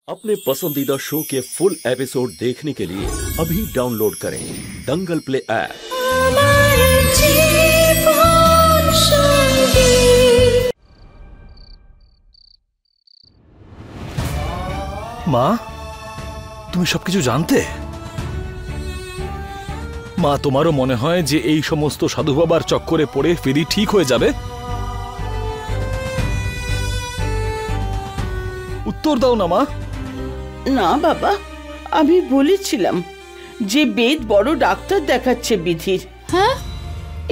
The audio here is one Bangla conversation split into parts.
अपने पसंदीदा शो के फुल एपिसोड देखने के लिए अभी डाउनलोड करें दंगल प्ले ऐप। মা, তুমি সবকিছু জানতে? মা, তোমারও মনে হয় যে এই সমস্ত সাধু বাবার চক্করে পড়ে ফিরি ঠিক হয়ে যাবে? উত্তর দাও না মা। না বাবা, আমি বলেছিলাম যে বেদ বড় ডাক্তার দেখাচ্ছে বিধির। হ্যাঁ,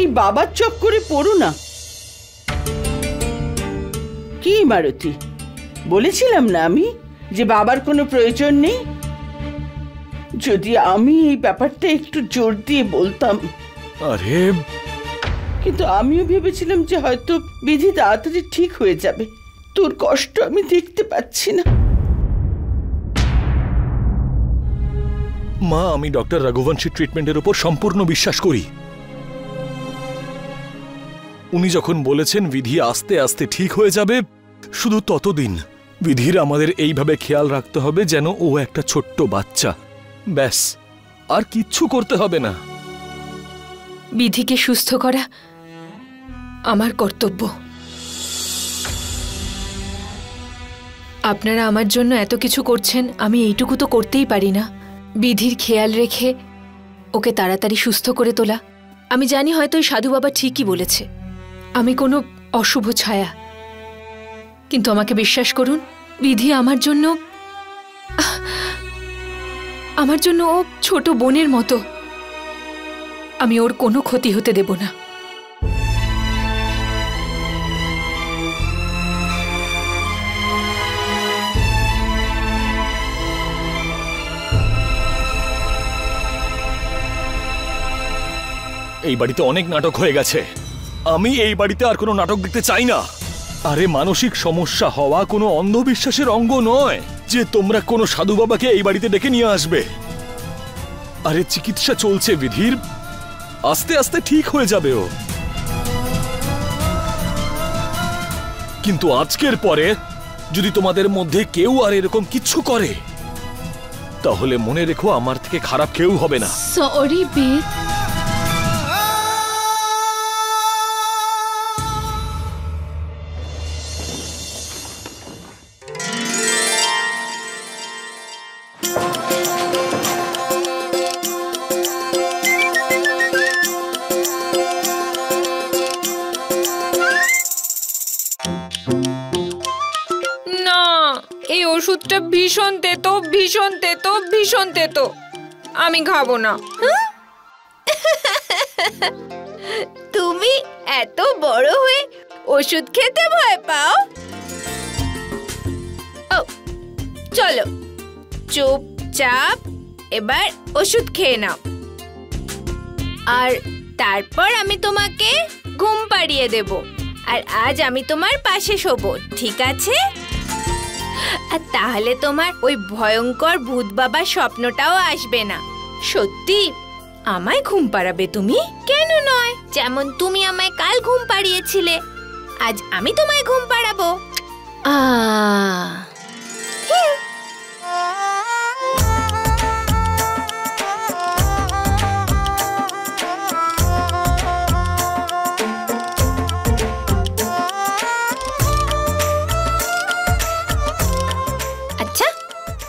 এই বাবার চক্করে পড়ো না। কি মারুতি, বলেছিলাম না আমি যে বাবার কোনো প্রয়োজন নেই? যদি আমি এই ব্যাপারটা একটু জোর দিয়ে বলতাম। আরে, কিন্তু আমিও ভেবেছিলাম যে হয়তো বিধি তাড়াতাড়ি ঠিক হয়ে যাবে। তোর কষ্ট আমি দেখতে পাচ্ছি না। মা, আমি ডক্টর রঘুবংশী ট্রিটমেন্টের উপর সম্পূর্ণ বিশ্বাস করি। উনি যখন বলেছেন বিধি আস্তে আস্তে ঠিক হয়ে যাবে, শুধু ততদিন বিধির আমাদের এইভাবে খেয়াল রাখতে হবে যেন ও একটা ছোট্ট বাচ্চা। ব্যাস, আর কিচ্ছু করতে হবে না। বিধিকে সুস্থ করা আমার কর্তব্য। আপনারা আমার জন্য এত কিছু করছেন, আমি এইটুকু তো করতেই পারি না? বিধির খেয়াল রেখে ওকে তাড়াতাড়ি সুস্থ করে তোলা। আমি জানি হয়তো ওই সাধু বাবা ঠিকই বলেছে, আমি কোনো অশুভ ছায়া, কিন্তু আমাকে বিশ্বাস করুন, বিধি আমার জন্য ও ছোট বোনের মতো। আমি ওর কোনো ক্ষতি হতে দেব না। এই বাড়িতে অনেক নাটক হয়ে গেছে। আমি এই বাড়িতে আর কোনো নাটক দেখতে চাই না। আরে, মানসিক সমস্যা হওয়া কোনো অন্ধবিশ্বাসের অঙ্গ নয় যে তোমরা কোনো সাধু বাবাকে এই বাড়িতে ডেকে নিয়ে আসবে। আরে, চিকিৎসা চলছে বিধির, আস্তে আস্তে ঠিক হয়ে যাবে ও। কিন্তু আজকের পরে যদি তোমাদের মধ্যে কেউ আর এরকম কিচ্ছু করে, তাহলে মনে রেখো আমার থেকে খারাপ কেউ হবে না। সরি বেদ। ওষুধটা ভীষণ তেতো, ভীষণ তেতো, ভীষণ তেতো। আমি খাবো না। তুমি এত বড় হয়ে ওষুধ খেতে ভয় পাও? ও, চলো চুপচাপ এবার ওষুধ খেয়ে নাও, আর তারপর আমি তোমাকে ঘুম পাড়িয়ে দেব। আর আজ আমি তোমার পাশে শোবো, ঠিক আছে? আর তাহলে তোমার ওই ভয়ঙ্কর ভূত বাবার স্বপ্নটাও আসবে না। সত্যি আমায় ঘুম পাড়াবে তুমি? কেন নয়, যেমন তুমি আমায় কাল ঘুম পাড়িয়েছিলে, আজ আমি তোমায় ঘুম পাড়াবো।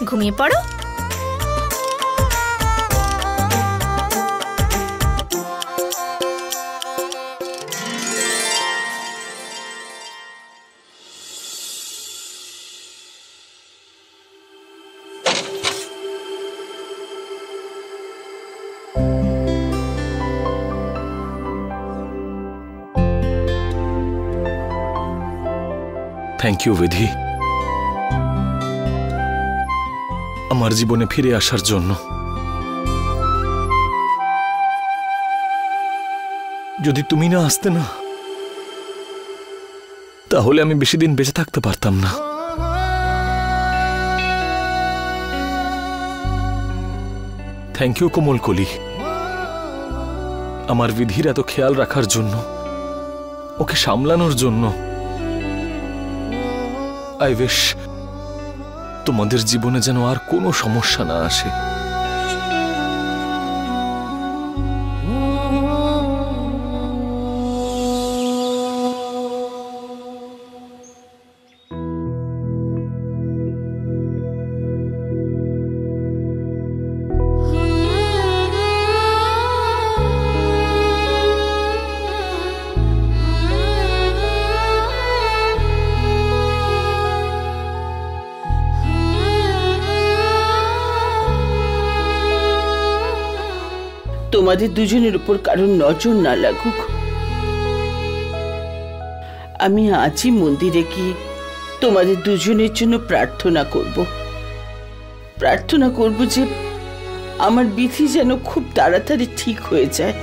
ঘুমিয়ে পড়ো। থ্যাংক ইউ বিধি, আমার জীবনে ফিরে আসার জন্য। যদি তুমি না আসতে না, তাহলে আমি বেশি দিন বেঁচে থাকতে পারতাম না। থ্যাংক ইউ কোমল কলি, আমার বিধির এত খেয়াল রাখার জন্য, ওকে সামলানোর জন্য। তোমাদের জীবনে যেন আর কোনো সমস্যা না আসে। তোমাদের দুজনের উপর কারণ নজর না লাগুক। আমি আজই মন্দিরে গিয়ে তোমাদের দুজনের জন্য প্রার্থনা করব যে আমার বিধি যেন খুব তাড়াতাড়ি ঠিক হয়ে যায়।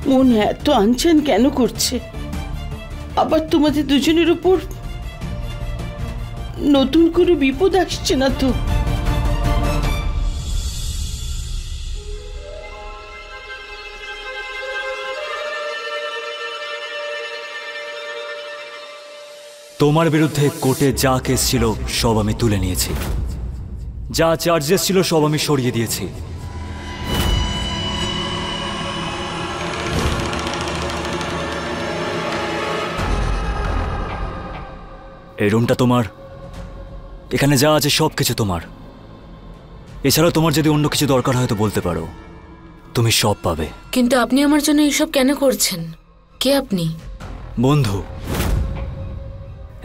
মন এত আনচান কেন করছে? আবার তোমাদের দুজনের উপর নতুন করে বিপদ আসছে না তো? তোমার বিরুদ্ধে কোর্টে যা কেস ছিল সব আমি তুলে নিয়েছি, যা চার্জেস ছিল সব আমি সরিয়ে দিয়েছি। এই রুমটা তোমার, এখানে যা আছে সব কিছু তোমার। এছাড়াও তোমার যদি অন্য কিছু দরকার হয় তো বলতে পারো, তুমি সব পাবে। কিন্তু আপনি আমার জন্য এইসব কেন করছেন? কে আপনি? বন্ধু।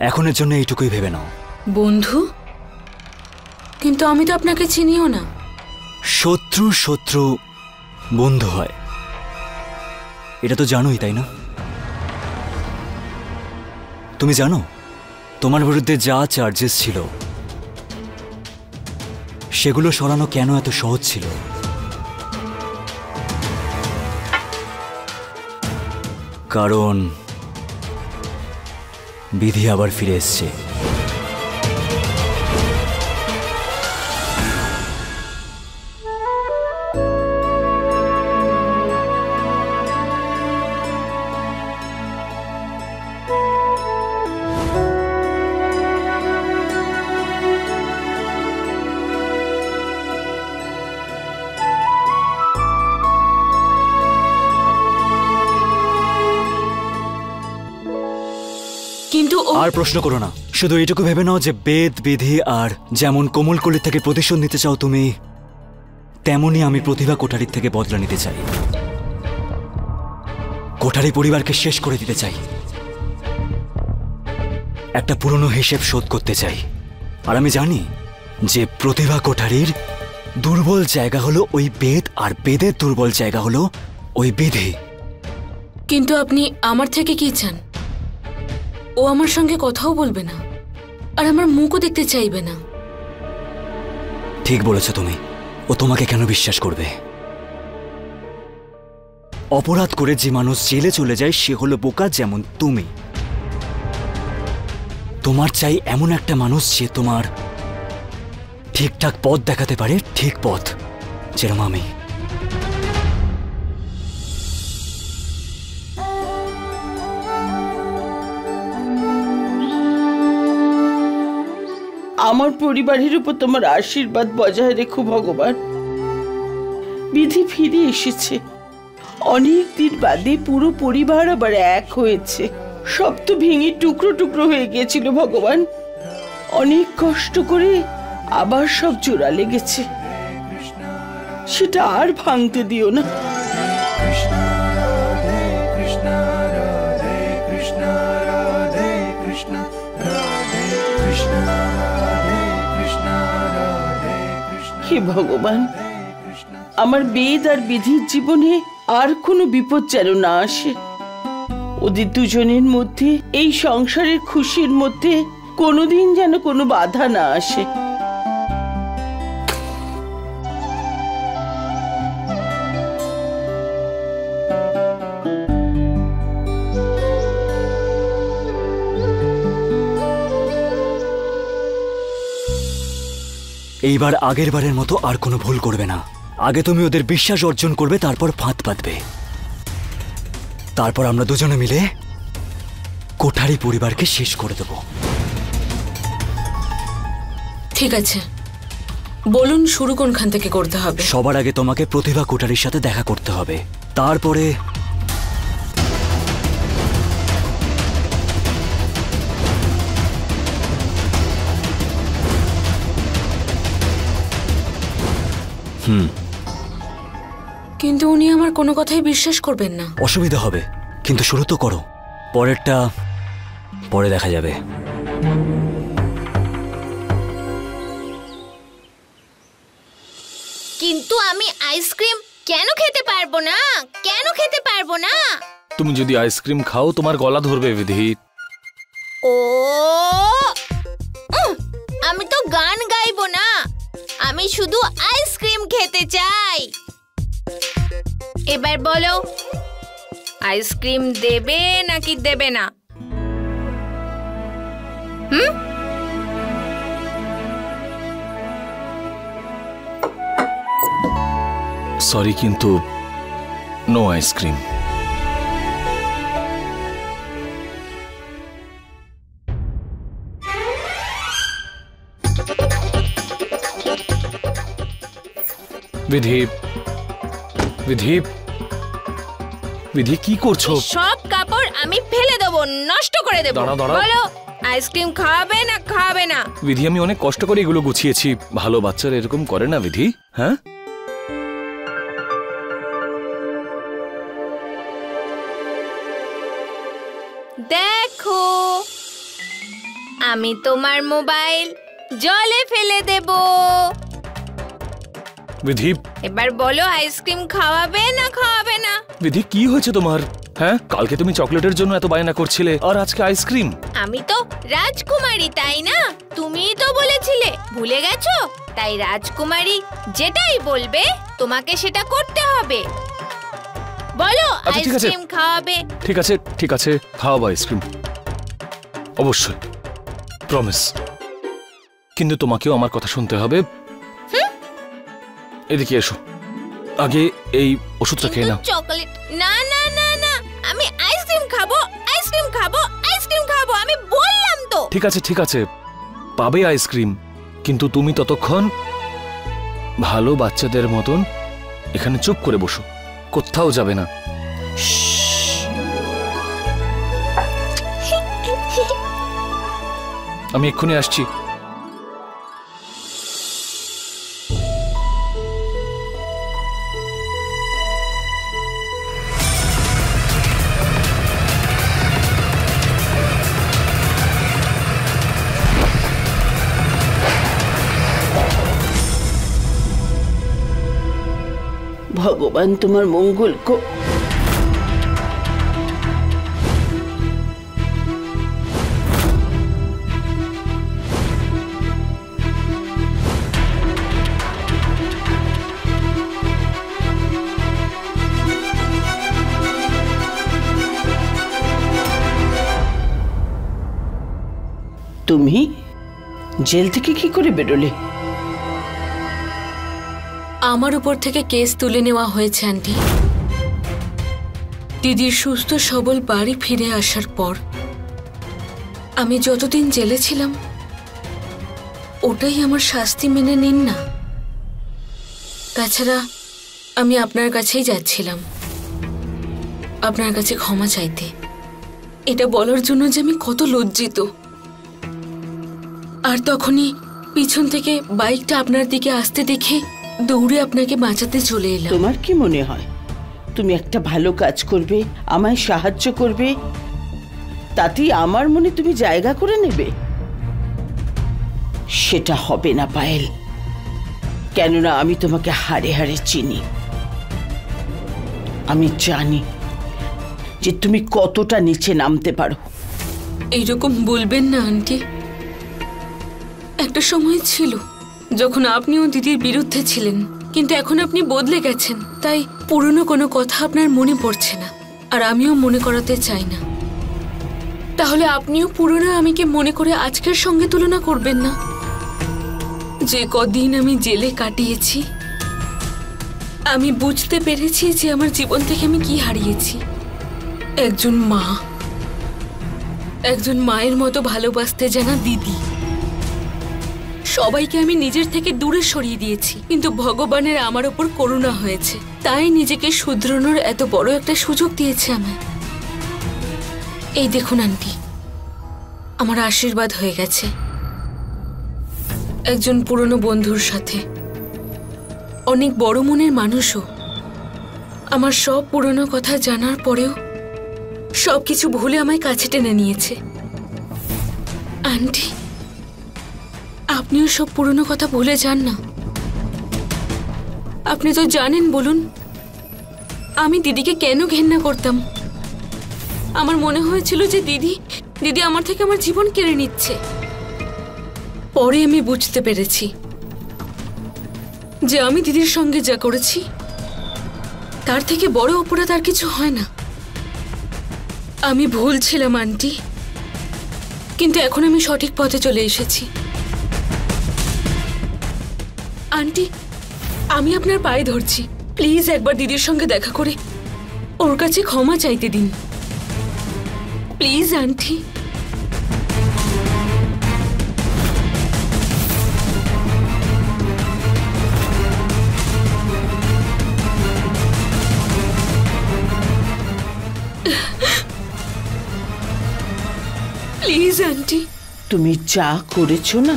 এখনের জন্য এইটুকুই ভেবে নাও। বন্ধু? কিন্তু আমি তো আপনাকে চিনিও না। শত্রু শত্রু বন্ধু হয়, এটা তো জানোই তাই না? তুমি জানো তোমার বিরুদ্ধে যা চার্জেস ছিল সেগুলো সরানো কেন এত সহজ ছিল? কারণ বিধি আবার ফিরে এসছে। আর প্রশ্ন করো না, শুধু এটুকু ভেবে নাও যে বেদ বিধি আর যেমন কোমলকলির থেকে প্রতিশোধ নিতে চাও তুমি, তেমনি আমি প্রতিভা কোঠারির থেকে বদলা নিতে চাই। কোঠারি পরিবারকে শেষ করে দিতে চাই, একটা পুরনো হিসেব শোধ করতে চাই। আর আমি জানি যে প্রতিভা কোঠারির দুর্বল জায়গা হলো ওই বেদ, আর বেদের দুর্বল জায়গা হলো ওই বিধি। কিন্তু আপনি আমার থেকে কি চান? ও আমার সঙ্গে কথাও বলবে না, আর আমার মুখও দেখতে চাইবে না। ঠিক বলেছ তুমি। ও তোমাকে কেন বিশ্বাস করবে? অপরাধ করে যে মানুষ জেলে চলে যায় সে হলো বোকা, যেমন তুমি। তোমার চাই এমন একটা মানুষ যে তোমার ঠিকঠাক পথ দেখাতে পারে, ঠিক পথ, যেরকম আমি। আমার পরিবারের উপর তোমার আশীর্বাদ বজায় রেখো ভগবান। বিধি ফিরে এসেছে, অনেক দিন বাদে পুরো পরিবার আবার এক হয়েছে। সব তো ভেঙে টুকরো টুকরো হয়ে গিয়েছিল ভগবান, অনেক কষ্ট করে আবার সব জোড়া লেগেছে, সেটা আর ভাঙতে দিও না। হে ভগবান, আমার বেদ আর বিধির জীবনে আর কোনো বিপদ যেন না আসে। ওদের দুজনের মধ্যে, এই সংসারের খুশির মধ্যে কোনোদিন যেন কোনো বাধা না আসে। এইবার আগের বারের মতো আর কোনো ভুল করবে না। আগে তুমি ওদের বিশ্বাস অর্জন করবে, তারপর ফাঁদ পাতবে। তারপর আমরা দুজনে মিলে কোঠারি পরিবারকে শেষ করে দেব। ঠিক আছে, বলুন শুরু কোনখান থেকে করতে হবে? সবার আগে তোমাকে প্রতিভা কোঠারির সাথে দেখা করতে হবে, তারপরে কিন্তু উনি আমার কোনো কথাই বিশ্বাস করবেন না। অসুবিধা হবে, কিন্তু শুরু তো করো, পরেরটা পরে দেখা যাবে। কিন্তু আমি আইসক্রিম কেন খেতে পারবো না? কেন খেতে পারবো না? তুমি যদি আইসক্রিম খাও তোমার গলা ধরবে বিধি। ও আমি তো গান গাইবো না, আমি শুধু আইসক্রিম খেতে চাই। এবার বলো, আইসক্রিম দেবে নাকি দেবে না? সরি, কিন্তু নো আইসক্রিম। বিধি, বিধি, বিধি কি করছো? সব কাপড় আমি ফেলে দেবো, নষ্ট করে দেবো। দাঁড়াও, দাঁড়াও। বলো, আইসক্রিম খাবে না খাবে না? বিধি, আমি অনেক কষ্ট করে এগুলো গুছিয়েছি। ভালো বাচ্চারা এরকম করে না বিধি। হ্যাঁ, দেখো, আমি তোমার মোবাইল জলে ফেলে দেব। বিধি, এবার বলো, আইসক্রিম খাওয়াবে না খাওয়াবে না? বিধি কি হয়েছে তোমার? হ্যাঁ, কালকে তুমি চকলেটের জন্য এত বায়না করছিলে, আর আজকে আইসক্রিম। আমি তো রাজকুমারী, তাই না? তুমিই তো বলেছিলে, ভুলে গেছো? তাই রাজকুমারী যেটাই বলবে তোমাকে সেটা করতে হবে। বলো, আচ্ছা, ঠিক আছে। আইসক্রিম খাওয়াবে? ঠিক আছে, ঠিক আছে, খাওয়াবো আইসক্রিম, অবশ্যই, প্রমিস। কিন্তু তোমাকেও আমার কথা শুনতে হবে। এদিকে এসো, আগে এই ওষুধটা খেয়ে নাও। চকলেট না, না, না, না, আমি আইসক্রিম খাবো, আইসক্রিম খাবো, আইসক্রিম খাবো, আমি বললাম তো। ঠিক আছে, ঠিক আছে, পাবে আইসক্রিম, কিন্তু তুমি ততক্ষণ ভালো বাচ্চাদের মতন এখানে চুপ করে বসো, কোথাও যাবে না। আমি এক্ষুনি আসছি। ভগবান তোমার মঙ্গল তুমি জেল থেকে কি করে বেরোলে? আমার উপর থেকে কেস তুলে নেওয়া হয়েছে আন্টি। দিদির সুস্থ সবল বাড়ি ফিরে আসার পর আমি যতদিন জেলে ছিলাম ওটাই আমার শাস্তি, মেনে নিন না। তাছাড়া আমি আপনার কাছেই যাচ্ছিলাম, আপনার কাছে ক্ষমা চাইতে। এটা বলার জন্য যে আমি কত লজ্জিত। আর তখনই পিছন থেকে বাইকটা আপনার দিকে আসতে দেখে দৌড়ে আপনাকে বাঁচাতে চলে এলাম। তোমার কি মনে হয় তুমি একটা ভালো কাজ করবে, আমায় সাহায্য করবে, তাতেই আমার মনে তুমি জায়গা করে নেবে? সেটা হবে না পায়েল, কেননা আমি তোমাকে হাড়ে হাড়ে চিনি। আমি জানি যে তুমি কতটা নিচে নামতে পারো। এইরকম বলবেন না আন্টি। একটা সময় ছিল যখন আপনিও দিদির বিরুদ্ধে ছিলেন, কিন্তু এখন আপনি বদলে গেছেন, তাই পুরনো কোনো কথা আপনার মনে পড়ছে না, আর আমিও মনে করাতে চাই না। তাহলে আপনিও পুরনো আমিকে মনে করে আজকের সঙ্গে তুলনা করবেন না। যে কদিন আমি জেলে কাটিয়েছি আমি বুঝতে পেরেছি যে আমার জীবন থেকে আমি কি হারিয়েছি। একজন মা, একজন মায়ের মতো ভালোবাসতে জানা দিদি। সবাইকে আমি নিজের থেকে দূরে সরিয়ে দিয়েছি, কিন্তু ভগবানের আমার ওপর করুণা হয়েছে, তাই নিজেকে শুধরানোর এত বড় একটা সুযোগ দিয়েছে আমায়। এই দেখুন আন্টি, আমার আশীর্বাদ হয়ে গেছে একজন পুরনো বন্ধুর সাথে। অনেক বড় মনের মানুষও আমার সব পুরনো কথা জানার পরেও সবকিছু ভুলে আমায় কাছে টেনে নিয়েছে। আন্টি, আপনিও সব পুরনো কথা ভুলে যান না। আপনি তো জানেন, বলুন, আমি দিদিকে কেন ঘেন্না করতাম। আমার মনে হয়েছিল যে দিদি আমার থেকে আমার জীবন কেড়ে নিচ্ছে। পরে আমি বুঝতে পেরেছি যে আমি দিদির সঙ্গে যা করেছি তার থেকে বড় অপরাধ আর কিছু হয় না। আমি ভুল ছিলাম আন্টি, কিন্তু এখন আমি সঠিক পথে চলে এসেছি। আন্টি, আমি আপনার পায়ে ধরছি, প্লিজ একবার দিদির সঙ্গে দেখা করে ওর কাছে ক্ষমা চাইতে দিন, প্লিজ আন্টি। Please aunty. তুমি যা করেছো না,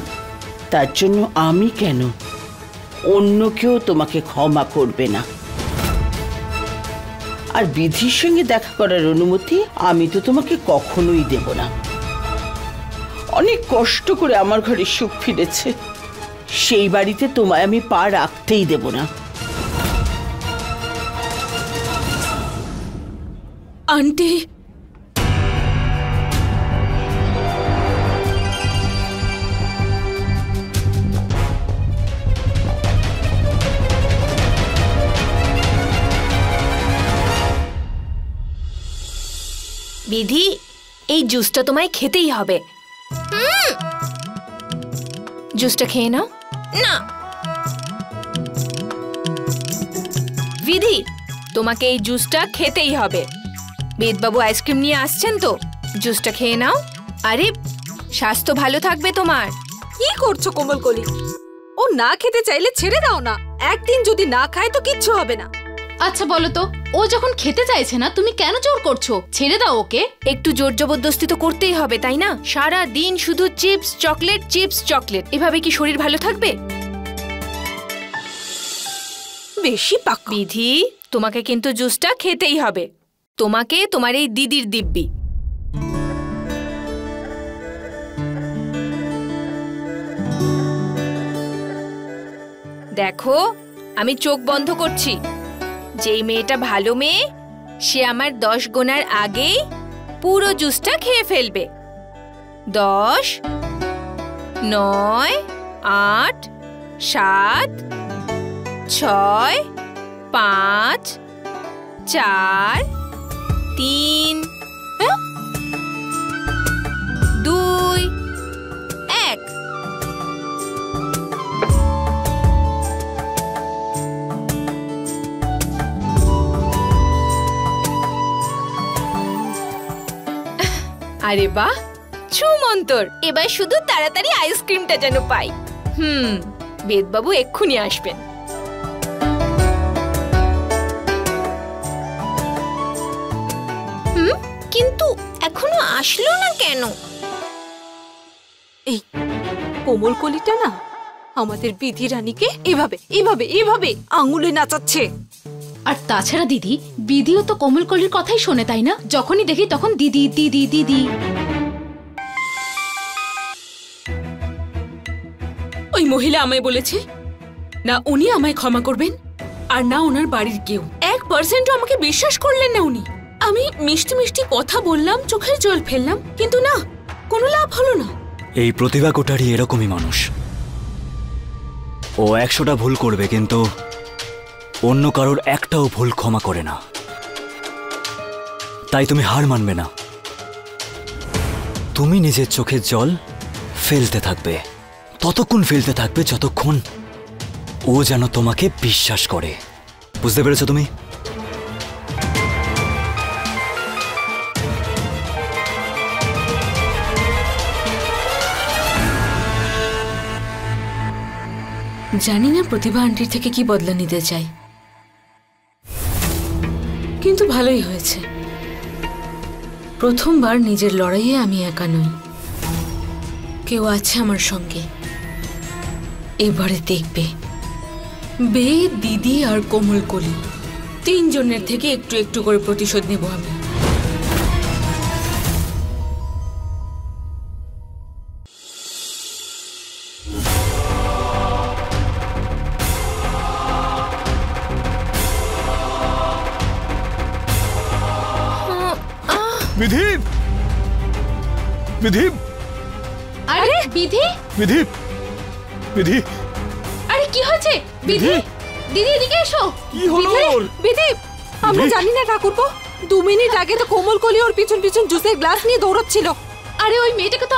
তার জন্য আমি কেন, অন্য কেউ তোমাকে ক্ষমা করবে না। আর বিধির সঙ্গে দেখা করার অনুমতি আমি তো তোমাকে কখনোই দেব না। অনেক কষ্ট করে আমার ঘরে সুখ ফিরেছে, সেই বাড়িতে তোমায় আমি পা রাখতেই দেব না। আন্টি, বিধি, এই জুসটা তোমায় খেতেই হবে। জুসটা খেয়ে নাও। না, বিধি, তোমাকে এই জুসটা খেতেই হবে। বেদবাবু আইসক্রিম নিয়ে আসছেন তো, জুসটা খেয়ে নাও। আরে, স্বাস্থ্য ভালো থাকবে তোমার। কি করছো কোমলকলি? ও না খেতে চাইলে ছেড়ে দাও না, একদিন যদি না খায় তো কিচ্ছু হবে না। আচ্ছা বলো তো, ও যখন খেতে চাইছে না তুমি কেন জোর করছো? ছেড়ে দাও ওকে। একটু জোর জবরদস্তি তো করতেই হবে, তাই না? সারা দিন শুধু চিপস চকলেট চিপস চকলেট, এভাবে কি শরীর ভালো থাকবে? বেশি পাক। বিধি, তোমাকে কিন্তু জুসটা খেতেই হবে। তোমাকে তোমার এই দিদির দিব্যি। দেখো, আমি চোখ বন্ধ করছি। যেই মেয়েটা ভালো মেয়ে, সে আমার 10 গোনার আগেই পুরো জুসটা খেয়ে ফেলবে। 10, 9, 8, 7, 6, 5, 4, 3, 2, 1। আরে বাহ, ছুমন্তর। এবার শুধু তাড়াতাড়ি আইসক্রিমটা যেন পাই। বেদবাবু এক্ষুনি আসবেন। কিন্তু এখনো আসলো না কেন? এই কোমলকলিটা না আমাদের বিধি রানীকে এভাবে এভাবে এভাবে আঙুলে নাচাচ্ছে। আর তাছাড়া দিদি, বিধিও তো কোমলকলির কথাই শোনে, তাই না? যখনই দেখি তখন দিদি দিদি দিদি। ওই মহিলা আমায় বলেছে না উনি আমায় ক্ষমা করবেন, আর না ওনার বাড়ির কেউ। 1%ও আমাকে বিশ্বাস করলেন না উনি। আমি মিষ্টি মিষ্টি কথা বললাম, চোখের জল ফেললাম, কিন্তু না, কোনো লাভ হলো না। এই প্রতিভা কোঠারি এরকমই মানুষ। ও 100টা ভুল করবে, কিন্তু অন্য কারোর একটাও ভুল ক্ষমা করে না। তাই তুমি হার মানবে না, তুমি নিজের চোখের জল ফেলতে থাকবে, ততক্ষণ ফেলতে থাকবে যতক্ষণ ও যেন তোমাকে বিশ্বাস করে। বুঝতে পেরেছো তুমি? জানি না প্রতিভা আন্টির থেকে কি বদলা নিতে চাই, কিন্তু ভালোই হয়েছে। প্রথমবার নিজের লড়াইয়ে আমি একা নই, কেউ আছে আমার সঙ্গে। এবারে দেখবে বে, দিদি আর কোমলকলি তিনজনের থেকে একটু একটু করে প্রতিশোধ নেব আমি। বিধি, বিধি, আরে বিধি, বিধি, বিধি, আরে কি হয়েছে? বিধি, দিদি এদিকে এসো। কি হলো ওর? বিধি, আমরা জানি না ঠাকুরপো, 2 মিনিট আগে তো কোমলকলি ওর পিছন পিছন জুসের গ্লাস নিয়ে দৌড়চ্ছিল। আরে ওই মেয়েটাকে তো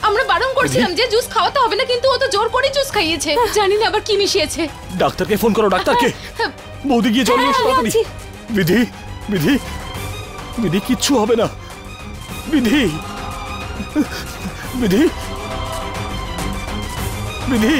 আমরা বারণ করছিলাম যে জুস খাওয়াতে হবে না, কিন্তু ও তো জোর করে জুস খাইয়েছে। জানি না আবার কি মিশিয়েছে। ডাক্তারকে ফোন করো, ডাক্তারকে। বৌদি গিয়ে জল নিয়ে এসো তাড়াতাড়ি। বিধি, বিধি, বিধি, কিচ্ছু হবে না। বিধি, বিধি, বিধি।